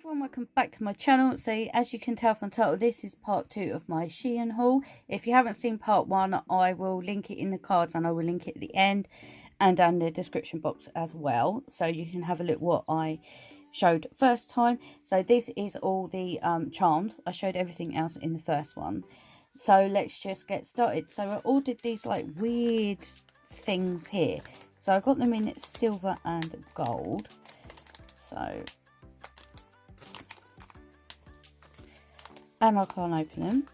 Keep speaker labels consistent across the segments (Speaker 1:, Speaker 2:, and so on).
Speaker 1: everyone, welcome back to my channel. So as you can tell from the title, this is part 2 of my Shein haul. If you haven't seen part 1, I will link it in the cards and I will link it at the end and down the description box as well, so you can have a look what I showed first time. So this is all the charms. I showed everything else in the first one, so let's just get started. So I ordered these like weird things here, so I got them in silver and gold. So, and I can't open them.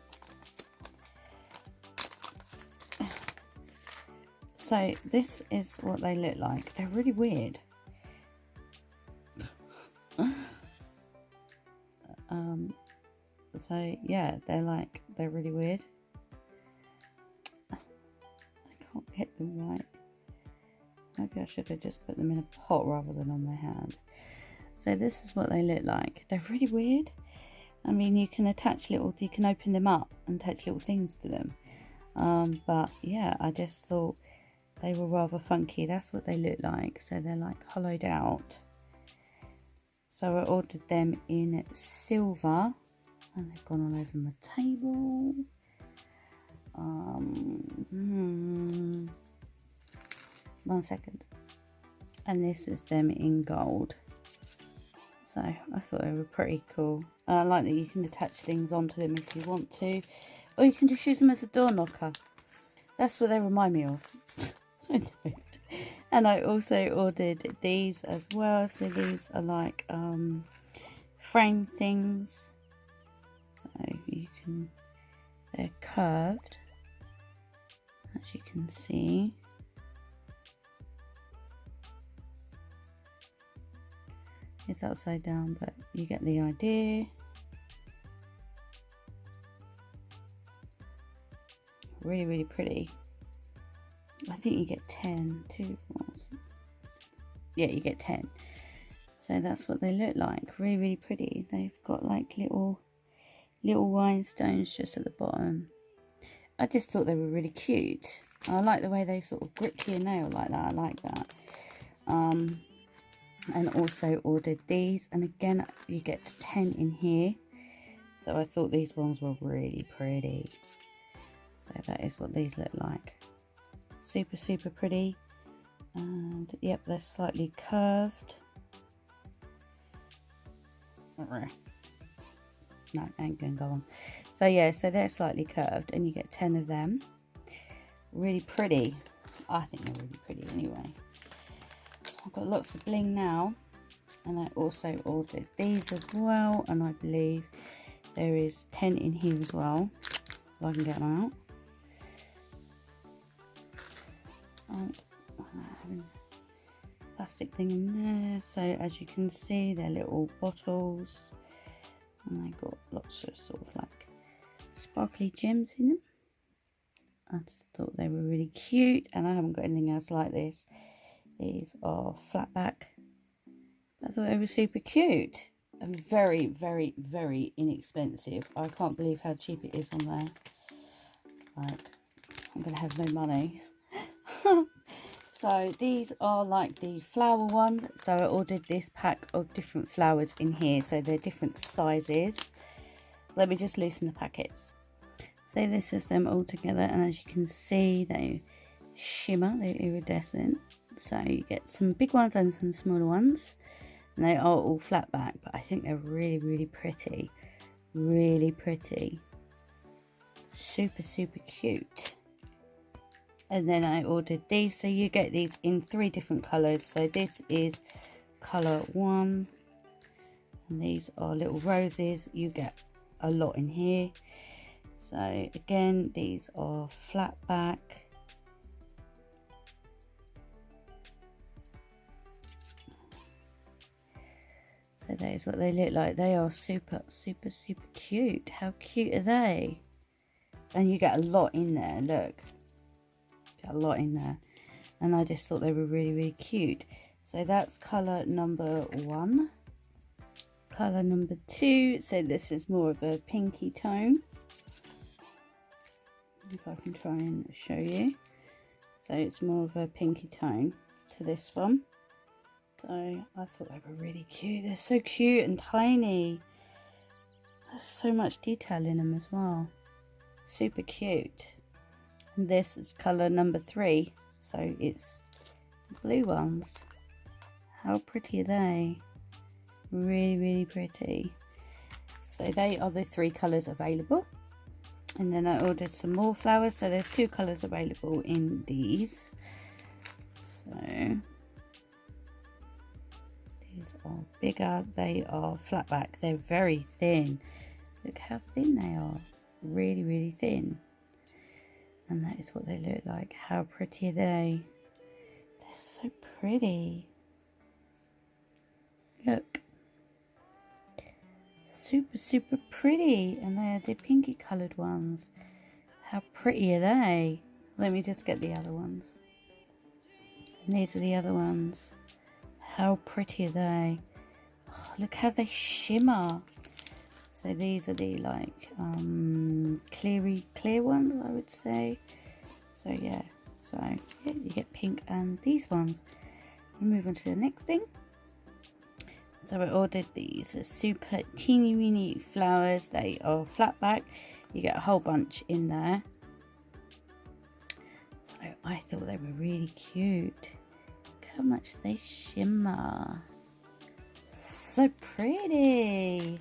Speaker 1: So this is what they look like. They're really weird. So yeah, they're really weird. I can't get them right. Maybe I should have just put them in a pot rather than on my hand. So this is what they look like. They're really weird. I mean, you can open them up and attach little things to them. But yeah, I just thought they were rather funky. That's what they look like. So they're like hollowed out. So I ordered them in silver, and they've gone all over my table. One second. And this is them in gold. So I thought they were pretty cool. I like that you can attach things onto them if you want to, or you can just use them as a door knocker. That's what they remind me of. And I also ordered these as well. So these are like frame things. So they're curved, as you can see. It's upside down, but you get the idea. Really, really pretty. I think you get 10, 2, 4, 6. Yeah, you get 10. So that's what they look like. Really, really pretty. They've got like little rhinestones just at the bottom. I just thought they were really cute. I like the way they sort of grip your nail like that. I like that. And also ordered these, and again you get 10 in here. So I thought these ones were really pretty. So that is what these look like. Super, super pretty. And yep, they're slightly curved. No, I ain't gonna go on. So yeah, so they're slightly curved, and you get 10 of them. Really pretty. I think they're really pretty anyway. I've got lots of bling now, and I also ordered these as well, and I believe there is 10 in here as well, if I can get them out. Plastic thing in there. So as you can see, they're little bottles, and they've got lots of sort of like sparkly gems in them. I just thought they were really cute, and I haven't got anything else like this. These are flat back. I thought they were super cute and very, very, very inexpensive. I can't believe how cheap it is on there. Like, I'm gonna have no money. So these are like the flower ones. So I ordered this pack of different flowers in here. So they're different sizes. Let me just loosen the packets. So this is them all together, and as you can see, they shimmer, they're iridescent. So you get some big ones and some smaller ones, and they are all flat back, but I think they're really, really pretty. Really pretty. Super, super cute. And then I ordered these. So you get these in 3 different colours. So this is colour 1, and these are little roses. You get a lot in here. So again, these are flat back. So that is what they look like. They are super, super, super cute. How cute are they? And you get a lot in there. Look, get a lot in there. And I just thought they were really, really cute. So that's colour number 1. Colour number 2. So this is more of a pinky tone. If I can try and show you. So it's more of a pinky tone to this one. So I thought they were really cute. They're so cute and tiny. There's so much detail in them as well. Super cute. And this is colour number 3, so it's blue ones. How pretty are they? Really, really pretty. So they are the 3 colours available. And then I ordered some more flowers, so there's 2 colours available in these. So these are bigger, they are flat back, they're very thin. Look how thin they are, really, really thin. And that is what they look like. How pretty are they? They're so pretty. Look. Super, super pretty. And they're the pinky coloured ones. How pretty are they? Let me just get the other ones. And these are the other ones. How pretty are they? Oh, look how they shimmer. So these are the like clear ones, I would say. So yeah, you get pink and these ones. We move on to the next thing. So I ordered these super teeny weeny flowers. They are flat back. You get a whole bunch in there. So I thought they were really cute. Look how much they shimmer. So pretty.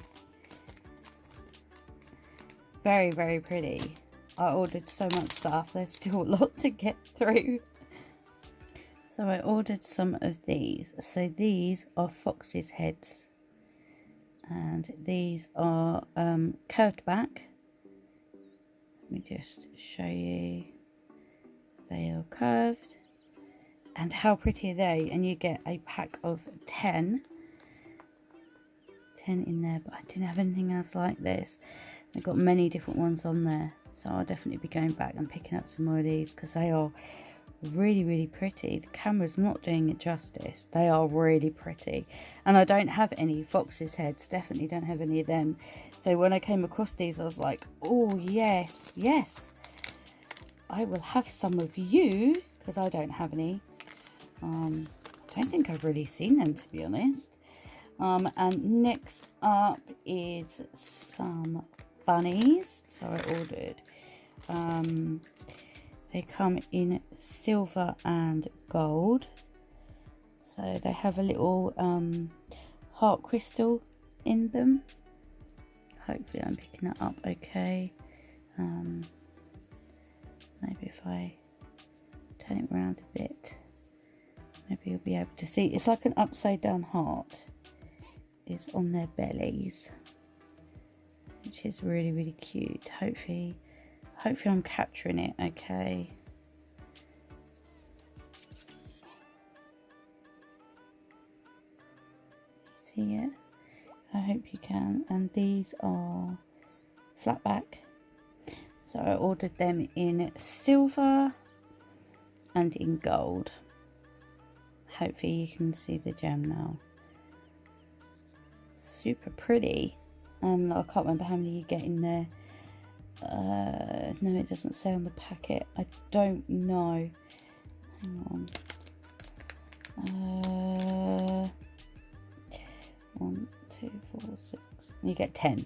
Speaker 1: Very, very pretty. I ordered so much stuff. There's still a lot to get through. So I ordered some of these. So these are foxes' heads. And these are curved back. Let me just show you. They are curved. And how pretty are they? And you get a pack of 10. 10 in there, but I didn't have anything else like this. They've got many different ones on there, so I'll definitely be going back and picking up some more of these because they are really, really pretty. The camera's not doing it justice. They are really pretty, and I don't have any foxes' heads. Definitely don't have any of them. So when I came across these, I was like, oh yes, yes, I will have some of you because I don't have any. I don't think I've really seen them, to be honest. And next up is some bunnies. So I ordered, they come in silver and gold. So they have a little heart crystal in them. Hopefully I'm picking that up okay. Maybe if I turn it around a bit, maybe you'll be able to see. It's like an upside down heart is on their bellies, which is really, really cute. Hopefully I'm capturing it okay. See it? I hope you can. And these are flat back. So I ordered them in silver and in gold. Hopefully you can see the gem now. Super pretty. And I can't remember how many you get in there. No, it doesn't say on the packet. I don't know. Hang on. 1, 2, 4, 6. You get 10.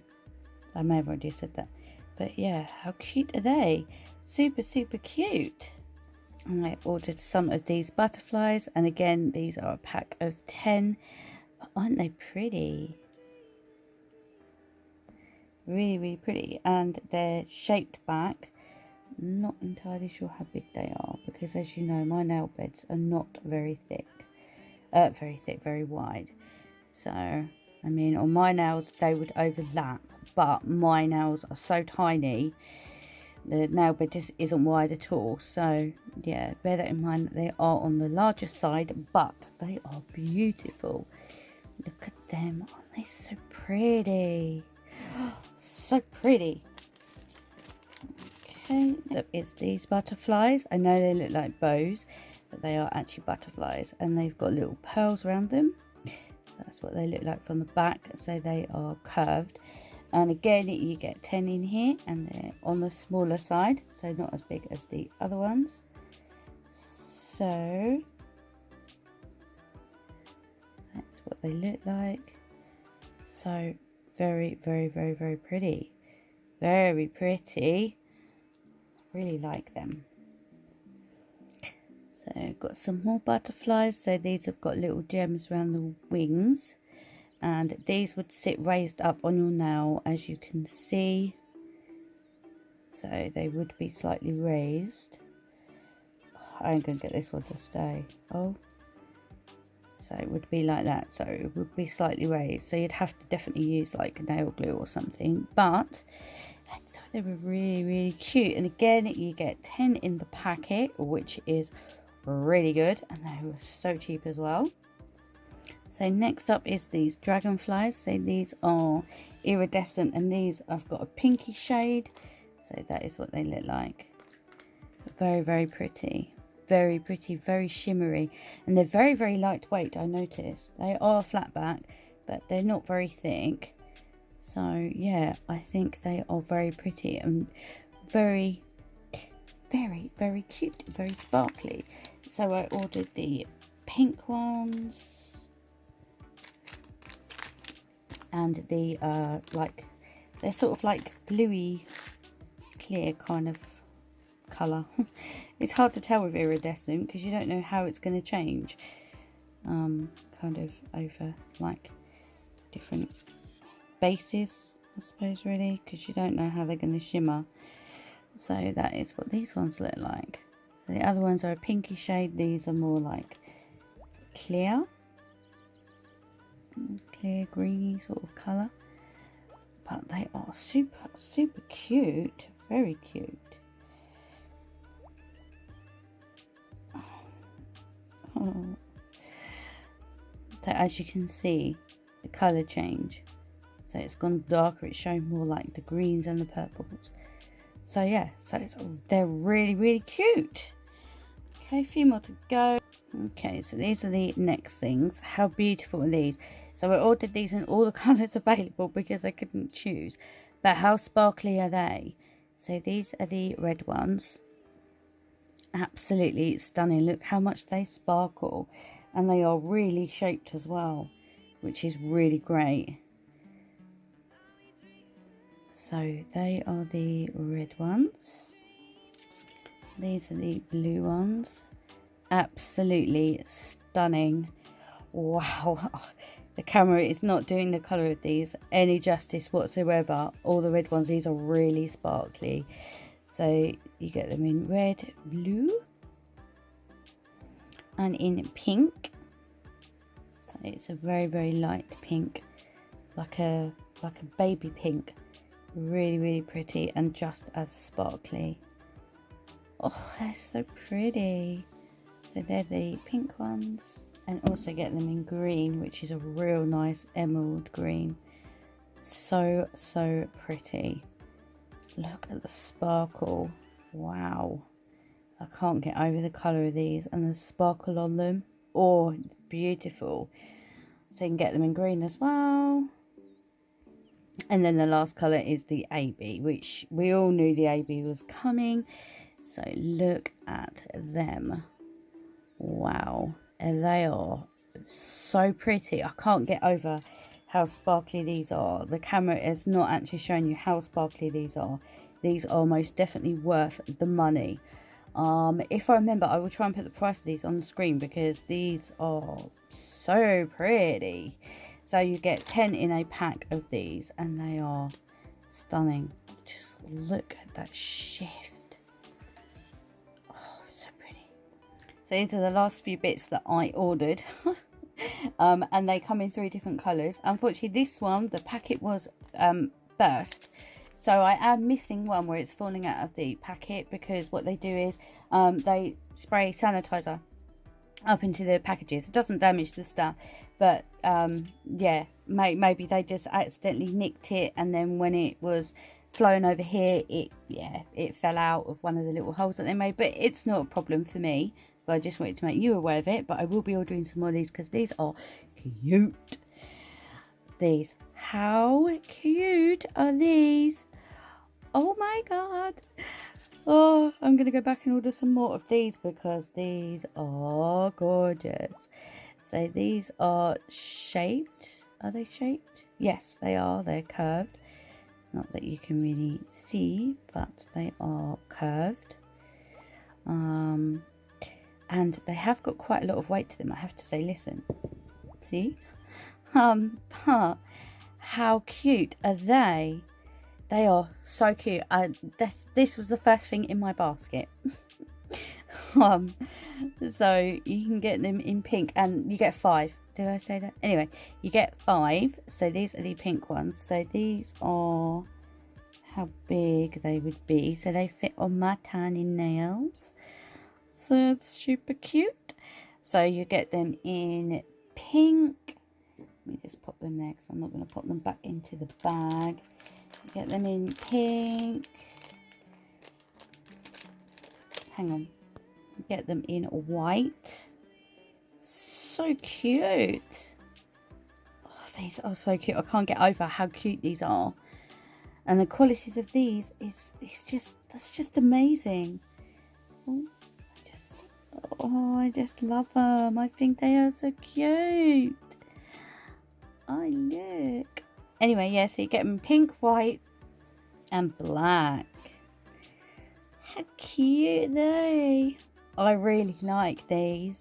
Speaker 1: I may have already said that. But yeah, how cute are they? Super, super cute. And I ordered some of these butterflies. And again, these are a pack of 10. But aren't they pretty? Really, really pretty. And they're shaped back. Not entirely sure how big they are, because as you know, my nail beds are not very thick. Very wide. So, I mean, on my nails, they would overlap. But my nails are so tiny, the nail bed just isn't wide at all. So, yeah, bear that in mind that they are on the larger side, but they are beautiful. Look at them. Aren't they so pretty? So pretty. Okay, so it's these butterflies. I know they look like bows, but they are actually butterflies, and they've got little pearls around them. That's what they look like from the back. So they are curved, and again you get 10 in here, and they're on the smaller side, so not as big as the other ones. So what they look like. So very, very, very, very pretty. Very pretty. Really like them. So got some more butterflies. So these have got little gems around the wings. And these would sit raised up on your nail, as you can see. So they would be slightly raised. I ain't going to get this one to stay. Oh. So it would be like that. So it would be slightly raised. So you'd have to definitely use like nail glue or something. But I thought they were really, really cute. And again, you get 10 in the packet, which is really good. And they were so cheap as well. So next up is these dragonflies. So these are iridescent, and these I've got a pinky shade. So that is what they look like. Very, very pretty. Very pretty, very shimmery. And they're very, very lightweight, I noticed. They are flat back, but they're not very thick. So yeah, I think they are very pretty and very, very, very cute. Very sparkly. So I ordered the pink ones. And the like, they're sort of like bluey clear kind of colour. It's hard to tell with iridescent because you don't know how it's going to change kind of over like different bases, I suppose, really, because you don't know how they're going to shimmer. So that is what these ones look like. So the other ones are a pinky shade. These are more like clear greeny sort of colour, but they are super, super cute. Very cute. Oh. So as you can see, the colour change. So it's gone darker. It's showing more like the greens and the purples. So yeah, so they're really, really cute. Okay, a few more to go. Okay, so these are the next things. How beautiful are these? So I ordered these in all the colours available because I couldn't choose. But how sparkly are they? So these are the red ones. Absolutely stunning. Look how much they sparkle. And they are really shaped as well, which is really great. So they are the red ones. These are the blue ones. Absolutely stunning. Wow. The camera is not doing the colour of these any justice whatsoever. All the red ones, these are really sparkly. So you get them in red, blue, and in pink. So it's a very, very light pink, like a baby pink. Really, really pretty and just as sparkly. Oh, they're so pretty. So they're the pink ones. And also get them in green, which is a real nice emerald green. So, so pretty. Look at the sparkle. Wow. I can't get over the colour of these and the sparkle on them. Oh, beautiful. So you can get them in green as well. And then the last colour is the AB, which we all knew the AB was coming. So look at them. Wow. And they are so pretty. I can't get over how sparkly these are. The camera is not actually showing you how sparkly these are. These are most definitely worth the money. If I remember, I will try and put the price of these on the screen because these are so pretty. So you get 10 in a pack of these and they are stunning. Just look at that shift. So these are the last few bits that I ordered. And they come in 3 different colours. Unfortunately, this one, the packet was burst. So I am missing one where it's falling out of the packet because what they do is they spray sanitizer up into the packages. It doesn't damage the stuff. But yeah, maybe they just accidentally nicked it. And then when it was flowing over here, it fell out of one of the little holes that they made. But it's not a problem for me. But I just wanted to make you aware of it. But I will be ordering some more of these because these are cute. These. How cute are these? Oh my god. Oh, I'm going to go back and order some more of these because these are gorgeous. So these are shaped. Are they shaped? Yes, they are. They're curved. Not that you can really see, but they are curved. And they have got quite a lot of weight to them, I have to say. Listen, see? How cute are they? They are so cute. This was the first thing in my basket. So you can get them in pink, and you get 5. Did I say that? Anyway, you get 5. So these are the pink ones. So these are how big they would be. So they fit on my tiny nails. So it's super cute. So you get them in pink. Let me just pop them there because I'm not going to pop them back into the bag. You get them in pink. Hang on. You get them in white. So cute. Oh, these are so cute. I can't get over how cute these are. And the qualities of these that's just amazing. I just love them. I think they are so cute. Oh, look. Anyway, yeah, so you get them pink, white, and black. How cute are they? I really like these.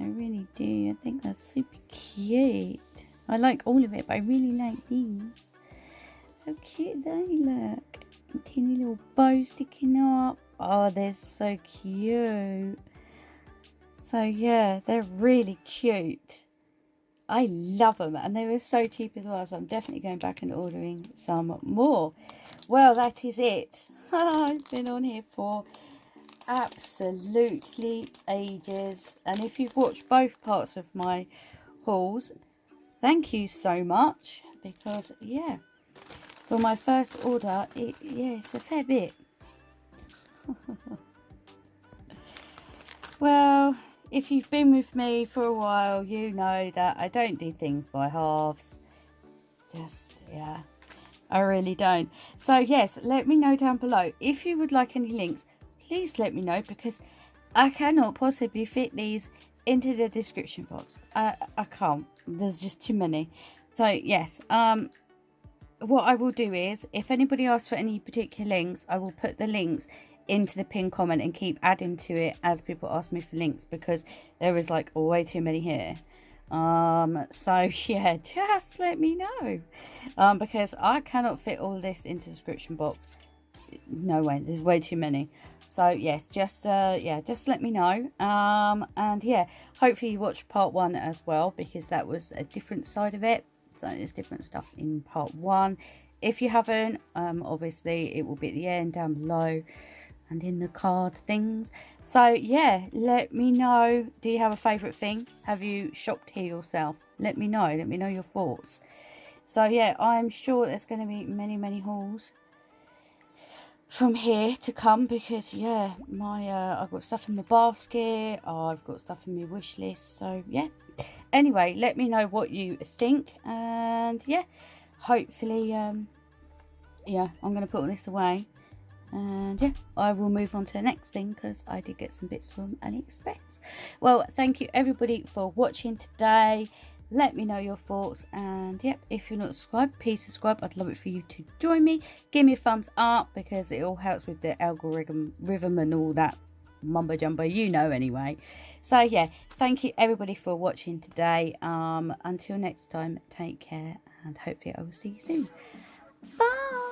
Speaker 1: I really do. I think that's super cute. I like all of it, but I really like these. How cute they look. Teeny little bow sticking up. Oh, they're so cute. So yeah, they're really cute. I love them, and they were so cheap as well, so I'm definitely going back and ordering some more. Well, that is it. I've been on here for absolutely ages, and if you've watched both parts of my hauls, thank you so much, because yeah, for my first order, it's a fair bit. Well, if you've been with me for a while, you know that I don't do things by halves. Yeah, I really don't. So yes, let me know down below. If you would like any links, please let me know, because I cannot possibly fit these into the description box. I can't. There's just too many. So yes, what I will do is, if anybody asks for any particular links, I will put the links into the pinned comment and keep adding to it as people ask me for links, because there is like way too many here. So yeah, just let me know, because I cannot fit all this into the description box. No way, there's way too many. So yes, just let me know. And yeah, hopefully you watched part 1 as well, because that was a different side of it. So there's different stuff in part 1. If you haven't, obviously it will be at the end down below and in the card things. So yeah, let me know, do you have a favourite thing? Have you shopped here yourself? Let me know your thoughts. So yeah, I'm sure there's going to be many hauls from here to come, because yeah, I've got stuff in my basket, I've got stuff in my wish list. So yeah, anyway, let me know what you think, and yeah, hopefully yeah, I'm going to put all this away, and yeah, I will move on to the next thing, because I did get some bits from AliExpress. Well, thank you everybody for watching today. Let me know your thoughts, and yep, if you're not subscribed, please subscribe. I'd love it for you to join me. Give me a thumbs up, because it all helps with the algorithm and all that mumbo jumbo, you know, anyway. So yeah, thank you everybody for watching today. Until next time, take care, and hopefully I will see you soon. Bye.